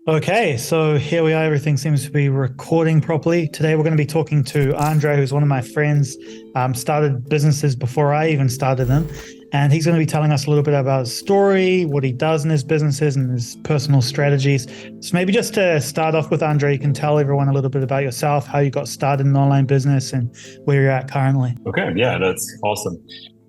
Okay, so here we are. Everything seems to be recording properly. Today, we're going to be talking to Andre, who's one of my friends. Started businesses before I even started them. And he's going to be telling us a little bit about his story, what he does in his businesses, and his personal strategies. So, maybe just to start off with, Andre, you can tell everyone a little bit about yourself, how you got started in online business, and where you're at currently. Okay, yeah, that's awesome.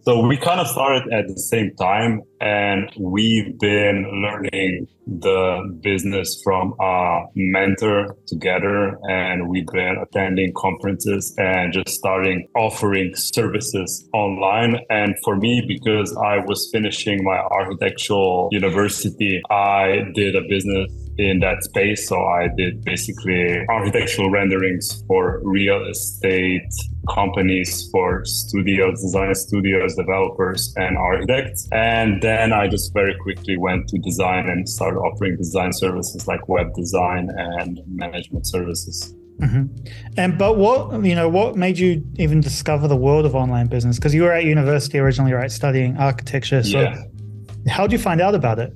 So we kind of started at the same time, and we've been learning the business from a mentor together, and we've been attending conferences and just starting offering services online. And for me, because I was finishing my architectural university, I did a business in that space. So I did basically architectural renderings for real estate companies, for studios, design studios, developers, and architects. And then I just very quickly went to design and started offering design services like web design and management services. But what made you even discover the world of online business? Because you were at university originally, right, studying architecture. So Yeah. how did you find out about it?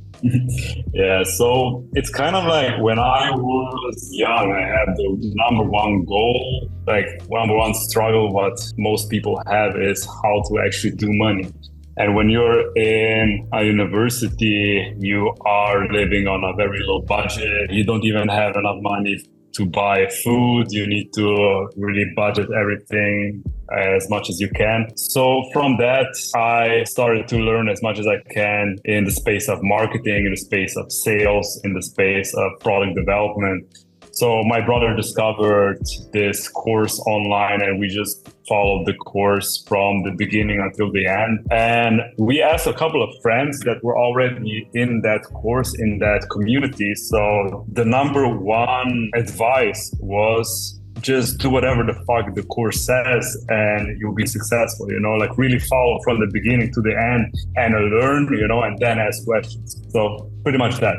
Yeah, so it's kind of like when I was young, I had the number one goal, like number one struggle, what most people have is how to actually do money. And when you're in a university, you are living on a very low budget. You don't even have enough money to buy food. You need to really budget everything as much as you can. So from that, I started to learn as much as I can in the space of marketing, in the space of sales, in the space of product development. So my brother discovered this course online, and we just followed the course from the beginning until the end. And we asked a couple of friends that were already in that course, in that community. So the number one advice was just do whatever the fuck the course says and you'll be successful, like really follow from the beginning to the end and learn, and then ask questions. So pretty much that.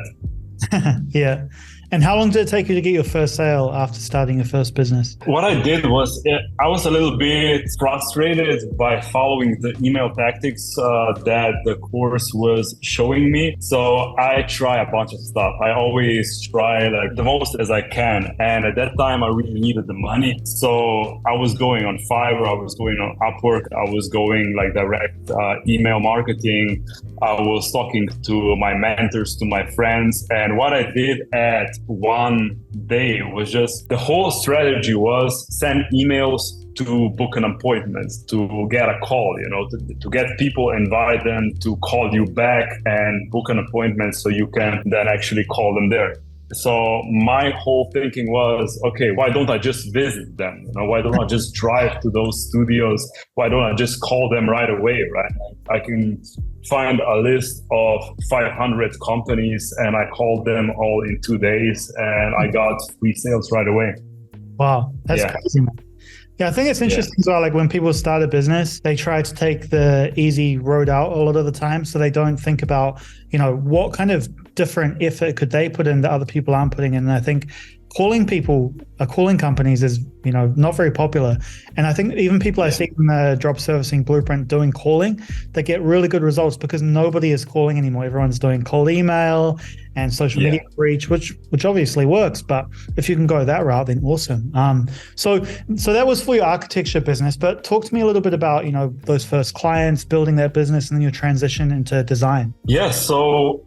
Yeah. And how long did it take you to get your first sale after starting your first business? What I did was I was a little bit frustrated by following the email tactics that the course was showing me. So I try a bunch of stuff. I always try like the most as I can. And at that time, I really needed the money. So I was going on Fiverr, I was going on Upwork, I was going like direct email marketing. I was talking to my mentors, to my friends. And what I did at one day was just the whole strategy was send emails to book an appointment, to get a call, to get people, invite them to call you back and book an appointment so you can then actually call them there. So my whole thinking was, okay, why don't I just visit them? Why don't I just drive to those studios? Why don't I just call them right away, right? I can find a list of 500 companies and I called them all in 2 days and I got free sales right away. Wow, that's crazy, man. Yeah, I think it's interesting as well. Like when people start a business, they try to take the easy road out a lot of the time. So they don't think about, what kind of different effort could they put in that other people aren't putting in. And I think calling companies is, not very popular. And I think even people I see in the drop servicing blueprint doing calling, they get really good results because nobody is calling anymore. Everyone's doing cold email and social media reach, which obviously works. But if you can go that route, then awesome. So that was for your architecture business. But talk to me a little bit about, those first clients, building that business, and then your transition into design. Yeah. So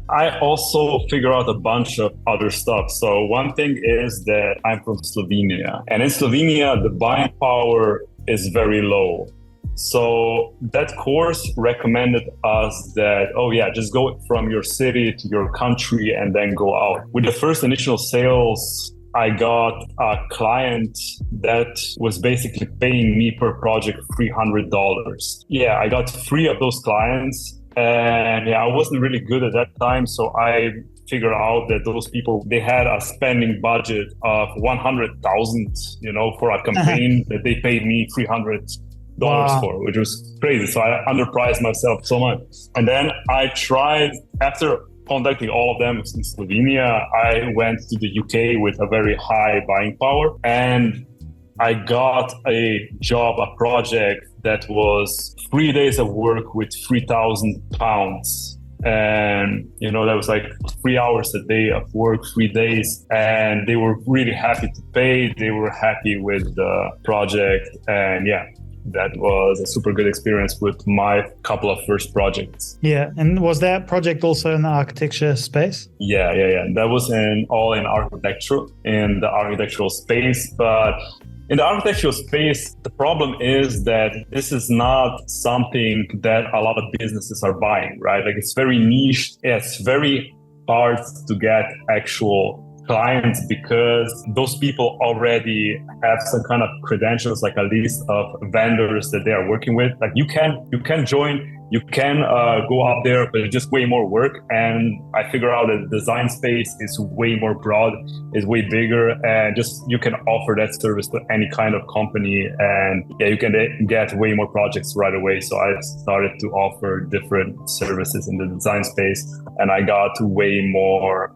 I also figure out a bunch of other stuff. So one thing is that I'm from Slovenia, and in Slovenia, the buying power is very low. So that course recommended us that, just go from your city to your country and then go out. With the first initial sales, I got a client that was basically paying me per project $300. Yeah, I got 3 of those clients. And I wasn't really good at that time. So I figured out that those people, they had a spending budget of 100,000, for a campaign that they paid me $300 for, which was crazy. So I underpriced myself so much. And then I tried, after contacting all of them in Slovenia, I went to the UK with a very high buying power. And I got a job, a project that was 3 days of work with £3,000 And, that was like 3 hours a day of work, 3 days. And they were really happy to pay. They were happy with the project. And yeah, that was a super good experience with my couple of first projects. Yeah. And was that project also in the architecture space? Yeah. That was all in the architectural space. But in the architectural space, the problem is that this is not something that a lot of businesses are buying, right? Like, it's very niche. It's very hard to get actual clients because those people already have some kind of credentials, like a list of vendors that they are working with. Like, you can join, you can go up there, but it's just way more work. And I figure out that the design space is way more broad, is way bigger, and just you can offer that service to any kind of company, and yeah, you can get way more projects right away. So I started to offer different services in the design space, and I got way more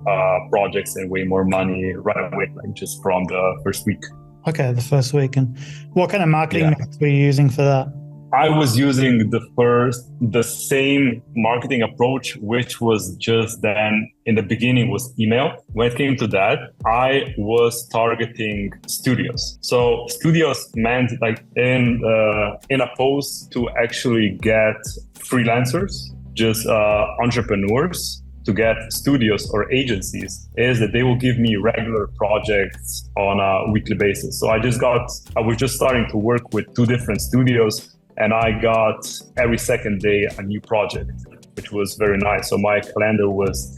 projects and way more money right away, like just from the first week. Okay, the first week. And what kind of marketing methods were you using for that? I was using the same marketing approach, which was just then in the beginning was email. When it came to that, I was targeting studios. So studios meant like in a post to actually get freelancers, just entrepreneurs, to get studios or agencies, is that they will give me regular projects on a weekly basis. So I was just starting to work with 2 different studios, and I got every second day a new project, which was very nice. So my calendar was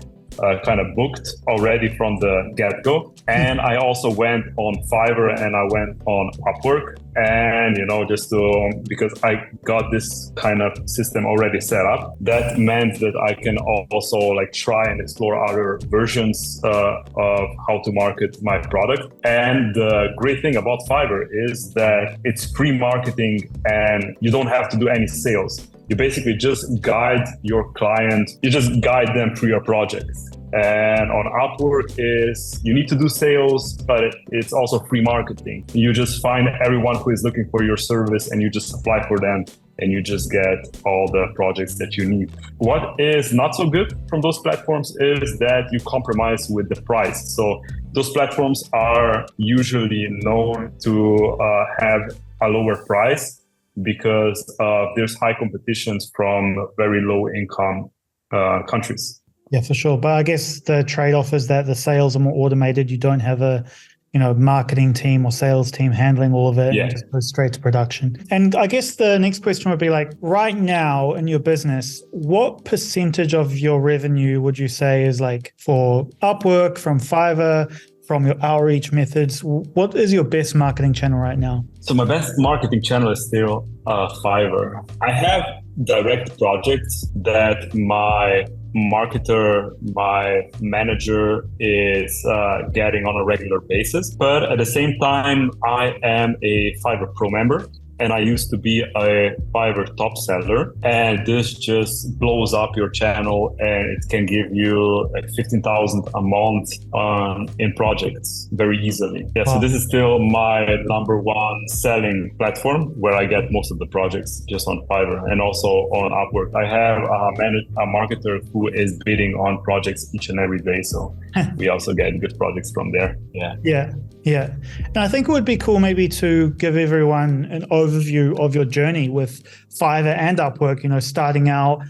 kind of booked already from the get-go. And I also went on Fiverr and I went on Upwork. And, because I got this kind of system already set up, that meant that I can also like try and explore other versions of how to market my product. And the great thing about Fiverr is that it's free marketing and you don't have to do any sales. You basically just guide your client, you just guide them through your project. And on Upwork is you need to do sales, but it's also free marketing. You just find everyone who is looking for your service and you just apply for them and you just get all the projects that you need. What is not so good from those platforms is that you compromise with the price. So those platforms are usually known to have a lower price because there's high competitions from very low income countries. Yeah, for sure. But I guess the trade-off is that the sales are more automated. You don't have a, marketing team or sales team handling all of it. Yeah. And just go straight to production. And I guess the next question would be like, right now in your business, what percentage of your revenue would you say is like for Upwork, from Fiverr, from your outreach methods? What is your best marketing channel right now? So my best marketing channel is still Fiverr. I have direct projects that my marketer, my manager is getting on a regular basis. But at the same time, I am a Fiverr Pro member. And I used to be a Fiverr top seller, and this just blows up your channel, and it can give you like 15,000 a month in projects very easily. Yeah, wow. So this is still my number one selling platform where I get most of the projects, just on Fiverr and also on Upwork. I have a marketer who is bidding on projects each and every day, so we also get good projects from there. Yeah. And I think it would be cool maybe to give everyone an overview of your journey with Fiverr and Upwork, starting out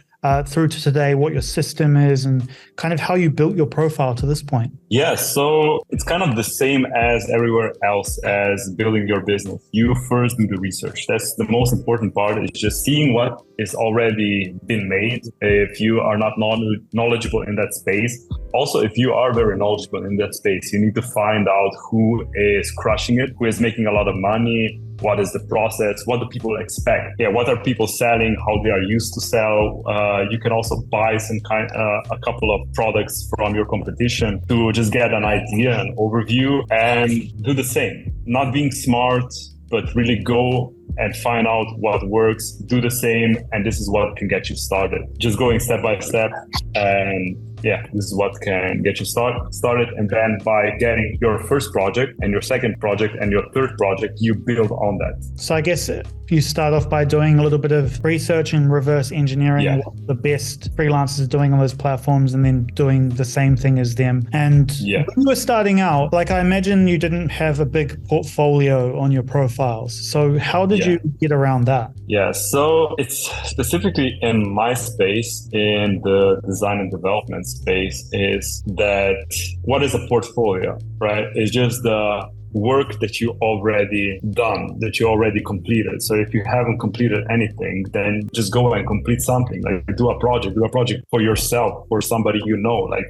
through to today, what your system is and kind of how you built your profile to this point. Yeah, so it's kind of the same as everywhere else as building your business. You first do the research. That's the most important part, is just seeing what is already been made. If you are not knowledgeable in that space, also if you are very knowledgeable in that space, you need to find out who is crushing it, who is making a lot of money. What is the process? What do people expect? Yeah, what are people selling? How they are used to sell? You can also buy a couple of products from your competition to just get an idea, an overview, and do the same. Not being smart, but really go and find out what works, do the same, and this is what can get you started. Just going step by step, and yeah, this is what can get you started. And then by getting your first project and your second project and your third project, you build on that. So I guess you start off by doing a little bit of research and reverse engineering what the best freelancers are doing on those platforms, and then doing the same thing as them. And when you were starting out, like, I imagine you didn't have a big portfolio on your profiles. So how did you get around that? Yeah, so it's specifically in my space, in the design and development space, is that what is a portfolio, right? It's just the work that you already done, that you already completed. So if you haven't completed anything, then just go and complete something. Like do a project for yourself, for somebody you know. Like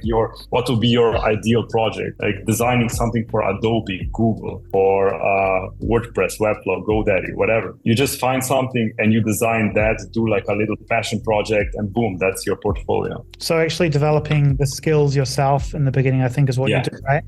what would be your ideal project? Like designing something for Adobe, Google, or WordPress, Webflow, GoDaddy, whatever. You just find something and you design that, do like a little passion project, and boom, that's your portfolio. So actually developing the skills yourself in the beginning, I think, is what you do, right?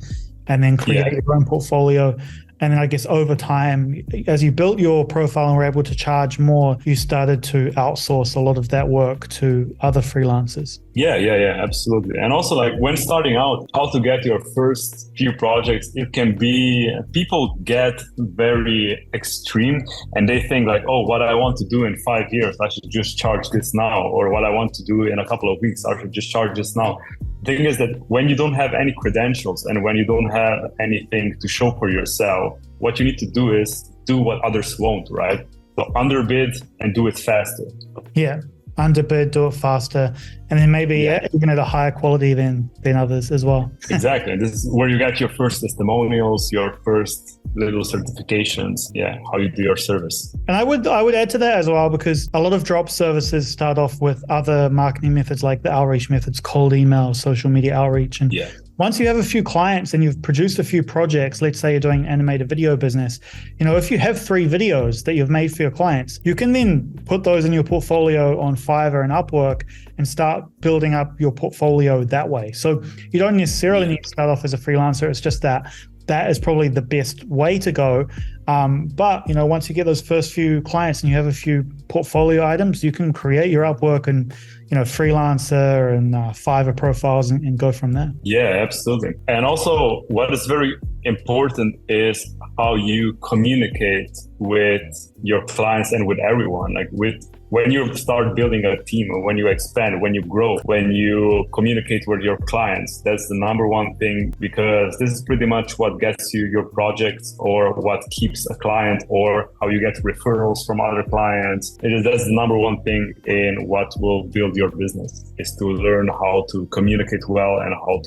And then create your own portfolio. And then I guess over time, as you built your profile and were able to charge more, you started to outsource a lot of that work to other freelancers. Yeah, absolutely. And also, like, when starting out, how to get your first few projects, it can be, people get very extreme and they think like, oh, what I want to do in 5 years, I should just charge this now. Or what I want to do in a couple of weeks, I should just charge this now. The thing is that when you don't have any credentials and when you don't have anything to show for yourself, what you need to do is do what others won't, right? So underbid and do it faster. Yeah, underbid, do it faster, and then maybe even at a higher quality than others as well. Exactly. This is where you get your first testimonials, your first little certifications, how you do your service. And I would add to that as well, because a lot of drop services start off with other marketing methods like the outreach methods, cold email, social media outreach. And once you have a few clients and you've produced a few projects, let's say you're doing animated video business, if you have 3 videos that you've made for your clients, you can then put those in your portfolio on Fiverr and Upwork and start building up your portfolio that way. So you don't necessarily need to start off as a freelancer. It's just that is probably the best way to go. But once you get those first few clients and you have a few portfolio items, you can create your Upwork and freelancer and Fiverr profiles and go from there. Yeah, absolutely. And also what is very important is how you communicate with your clients and with everyone. Like when you start building a team, or when you expand, when you grow, when you communicate with your clients, that's the number one thing, because this is pretty much what gets you your projects, or what keeps a client, or how you get referrals from other clients. That's the number one thing in what will build your business, is to learn how to communicate well and how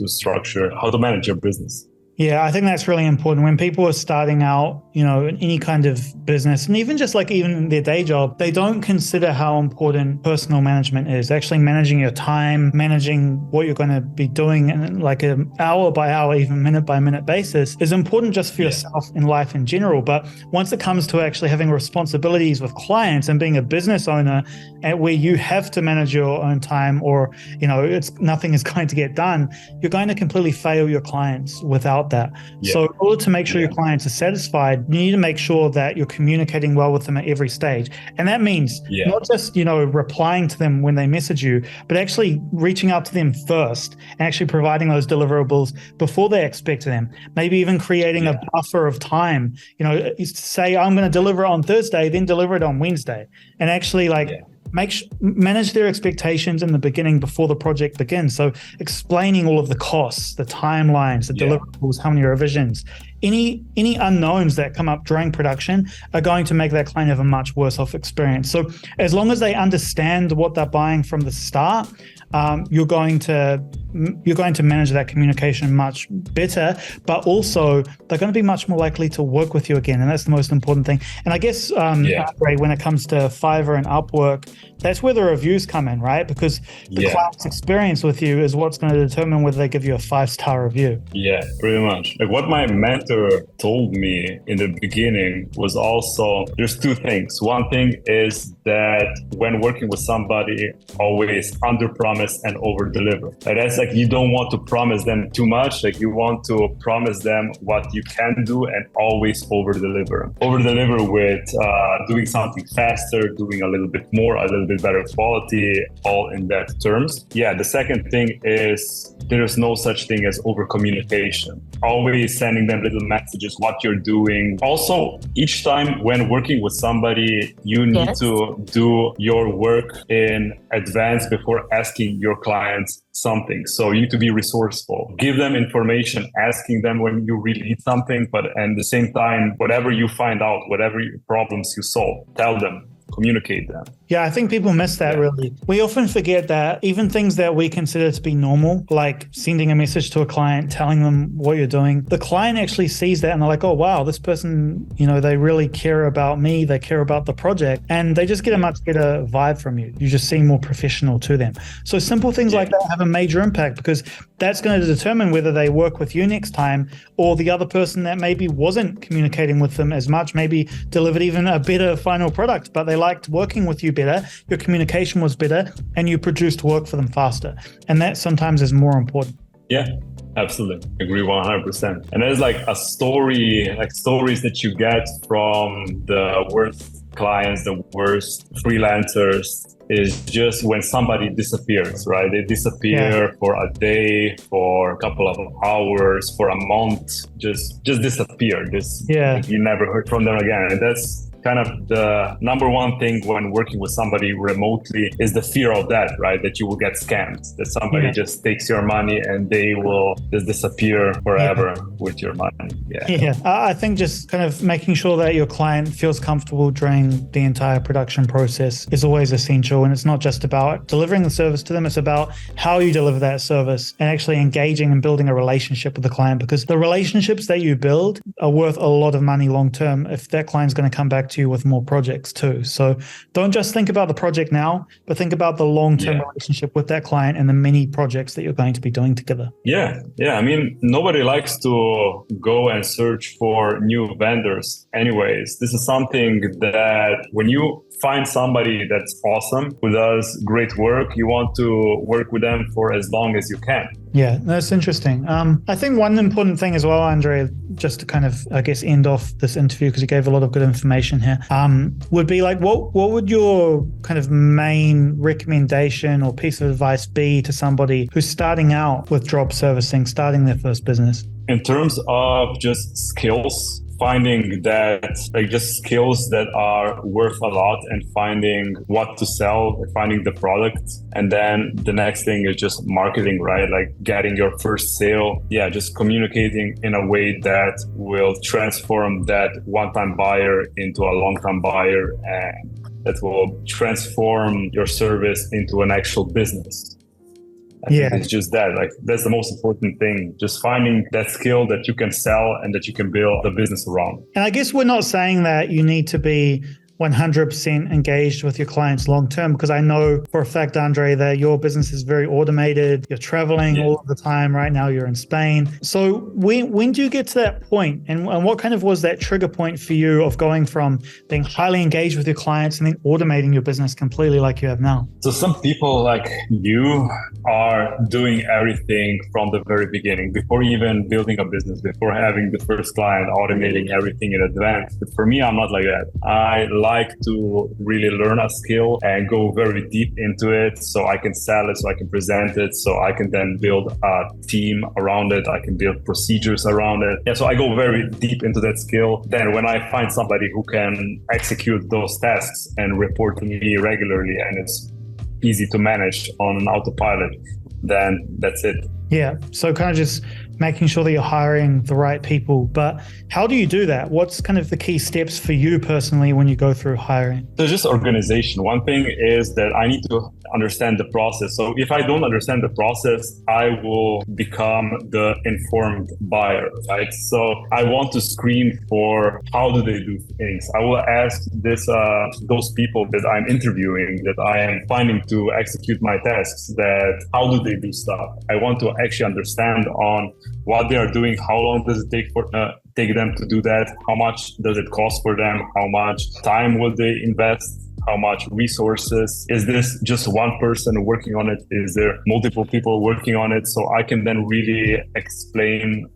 to manage your business. Yeah, I think that's really important. When people are starting out, in any kind of business, and even just like even in their day job, they don't consider how important personal management is. Actually managing your time, managing what you're going to be doing in like an hour by hour, even minute by minute basis is important just for yourself in life in general. But once it comes to actually having responsibilities with clients and being a business owner, where you have to manage your own time, or, nothing is going to get done, you're going to completely fail your clients without that. So in order to make sure your clients are satisfied, you need to make sure that you're communicating well with them at every stage. And that means not just, replying to them when they message you, but actually reaching out to them first and actually providing those deliverables before they expect them. Maybe even creating a buffer of time, say I'm going to deliver it on Thursday, then deliver it on Wednesday, and actually manage their expectations in the beginning before the project begins. So explaining all of the costs, the timelines, the deliverables, how many revisions, any unknowns that come up during production are going to make that client have a much worse off experience. So as long as they understand what they're buying from the start, you're going to manage that communication much better, but also they're going to be much more likely to work with you again. And that's the most important thing. And I guess, Ray, when it comes to Fiverr and Upwork, that's where the reviews come in, right? Because the client's experience with you is what's going to determine whether they give you a 5-star review. Yeah, pretty much. Like what my mentor told me in the beginning was also, there's 2 things. One thing is that when working with somebody, always underpromise and overdeliver. Like that's like, you don't want to promise them too much. Like you want to promise them what you can do and always overdeliver. Overdeliver with doing something faster, doing a little bit more, little bit better quality, all in that terms. Yeah, the second thing is there's no such thing as over communication. Always sending them little messages, what you're doing. Also, each time when working with somebody, you need to do your work in advance before asking your clients something. So you need to be resourceful, give them information, asking them when you really need something, but at the same time, whatever you find out, whatever problems you solve, tell them, communicate them. Yeah, I think people miss that really. We often forget that even things that we consider to be normal, like sending a message to a client, telling them what you're doing, the client actually sees that and they're like, oh, wow, this person, they really care about me. They care about the project, and they just get a much better vibe from you. You just seem more professional to them. So simple things like that have a major impact, because that's going to determine whether they work with you next time, or the other person that maybe wasn't communicating with them as much, maybe delivered even a better final product, but they liked working with you better, your communication was better, and you produced work for them faster. And that sometimes is more important. Yeah, absolutely. Agree 100%. And there's like a story, like stories that you get from the worst clients, the worst freelancers, is just when somebody disappears, right? They disappear for a day, for a couple of hours, for a month, just disappear. You never heard from them again. And that's kind of the number one thing when working with somebody remotely, is the fear of that, right? That you will get scammed, that somebody just takes your money and they will just disappear forever with your money. I think just kind of making sure that your client feels comfortable during the entire production process is always essential. And it's not just about delivering the service to them, it's about how you deliver that service and actually engaging and building a relationship with the client, because the relationships that you build are worth a lot of money long term if that client's going to come back to you with more projects too. So don't just think about the project now, but think about the long-term relationship with that client and the many projects that you're going to be doing together. Yeah. I mean, nobody likes to go and search for new vendors anyways. This is something that when you find somebody that's awesome, who does great work, you want to work with them for as long as you can. Yeah, that's interesting. I think one important thing as well, Andre, just to kind of, I guess, end off this interview, because you gave a lot of good information here, would be like, what would your kind of main recommendation or piece of advice be to somebody who's starting out with drop servicing, starting their first business? In terms of just skills, finding that, like, just skills that are worth a lot, and finding what to sell, finding the product. And then the next thing is just marketing, right? Like getting your first sale. Yeah, just communicating in a way that will transform that one-time buyer into a long-time buyer, and that will transform your service into an actual business. I think it's just that, like, that's the most important thing, just finding that skill that you can sell and that you can build a business around. And I guess we're not saying that you need to be 100% engaged with your clients long term, because I know for a fact, Andre, that your business is very automated. You're traveling all of the time. Right now you're in Spain. So when do you get to that point? And what kind of was that trigger point for you of going from being highly engaged with your clients and then automating your business completely like you have now? So some people like you are doing everything from the very beginning, before even building a business, before having the first client, automating everything in advance. But for me, I'm not like that. I like to really learn a skill and go very deep into it, so I can sell it, so I can present it, so I can then build a team around it. I can build procedures around it. Yeah, so I go very deep into that skill. Then when I find somebody who can execute those tasks and report to me regularly, and it's easy to manage on an autopilot, then that's it. Yeah. So kind of just making sure that you're hiring the right people. But how do you do that? What's kind of the key steps for you personally when you go through hiring? So just organization. One thing is that I need to understand the process. So if I don't understand the process, I will become the informed buyer, right? So I want to screen for how do they do things. I will ask those people that I'm interviewing, that I am finding to execute my tasks, that how do they do stuff? I want to actually understand on what they are doing, how long does it take them to do that, how much does it cost for them, how much time will they invest, how much resources. Is this just one person working on it? Is there multiple people working on it? So I can then really explain,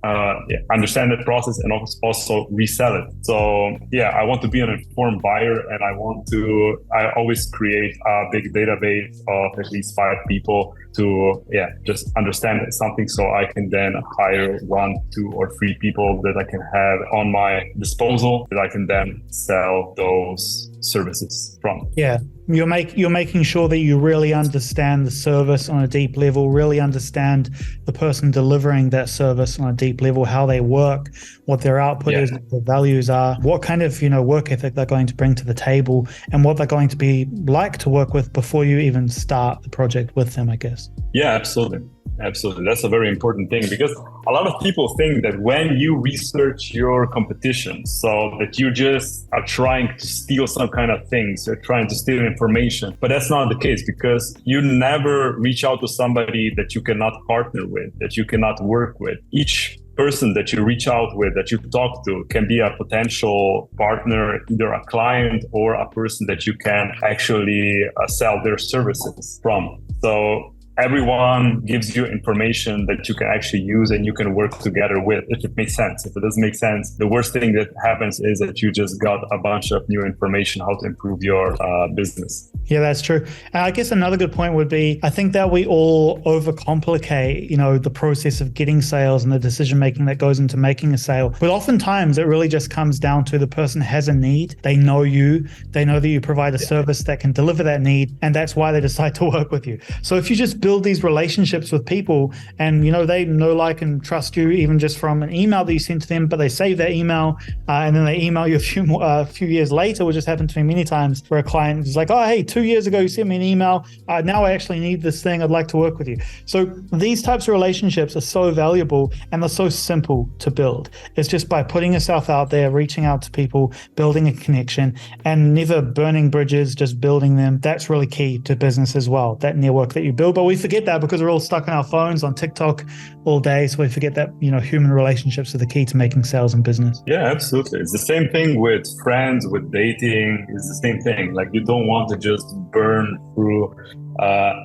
understand the process and also resell it. So yeah, I want to be an informed buyer, and I always create a big database of at least 5 people to just understand something, so I can then hire 1, 2, or 3 people that I can have on my disposal that I can then sell those services from. Yeah, you're making sure that you really understand the service on a deep level, really understand the person delivering that service on a deep level, how they work, what their output is, what their values are, what kind of work ethic they're going to bring to the table, and what they're going to be like to work with before you even start the project with them, I guess. Yeah, absolutely. Absolutely. That's a very important thing, because a lot of people think that when you research your competition, so that you just are trying to steal some kind of things, you're trying to steal information. But that's not the case, because you never reach out to somebody that you cannot partner with, that you cannot work with. Each person that you reach out with, that you talk to, can be a potential partner, either a client or a person that you can actually sell their services from. So everyone gives you information that you can actually use and you can work together with, if it makes sense. If it doesn't make sense, the worst thing that happens is that you just got a bunch of new information how to improve your business. Yeah, that's true. And I guess another good point would be, I think that we all overcomplicate, the process of getting sales and the decision-making that goes into making a sale. But oftentimes it really just comes down to the person has a need. They know you. They know that you provide a service that can deliver that need. And that's why they decide to work with you. So if you just build these relationships with people and, they know, like, and trust you even just from an email that you send to them, but they save their email and then they email you a few years later, which has happened to me many times, where a client is like, oh, hey, 2 years ago, you sent me an email. Now I actually need this thing. I'd like to work with you. So these types of relationships are so valuable and they're so simple to build. It's just by putting yourself out there, reaching out to people, building a connection, and never burning bridges, just building them. That's really key to business as well, that network that you build. But we forget that because we're all stuck on our phones on TikTok all day. So we forget that, human relationships are the key to making sales in business. Yeah, absolutely. It's the same thing with friends, with dating. It's the same thing. Like, you don't want to just burn through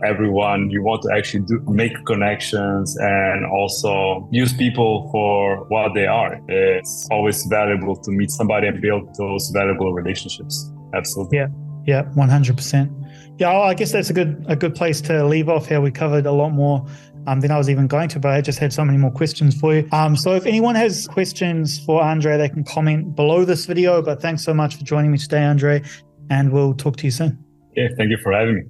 everyone. You want to actually make connections and also use people for what they are. It's always valuable to meet somebody and build those valuable relationships. Absolutely. Yeah, 100%. Yeah, I guess that's a good place to leave off here. We covered a lot more than I was even going to, but I just had so many more questions for you. So if anyone has questions for Andre, they can comment below this video. But thanks so much for joining me today, Andre, and we'll talk to you soon. Yeah, thank you for having me.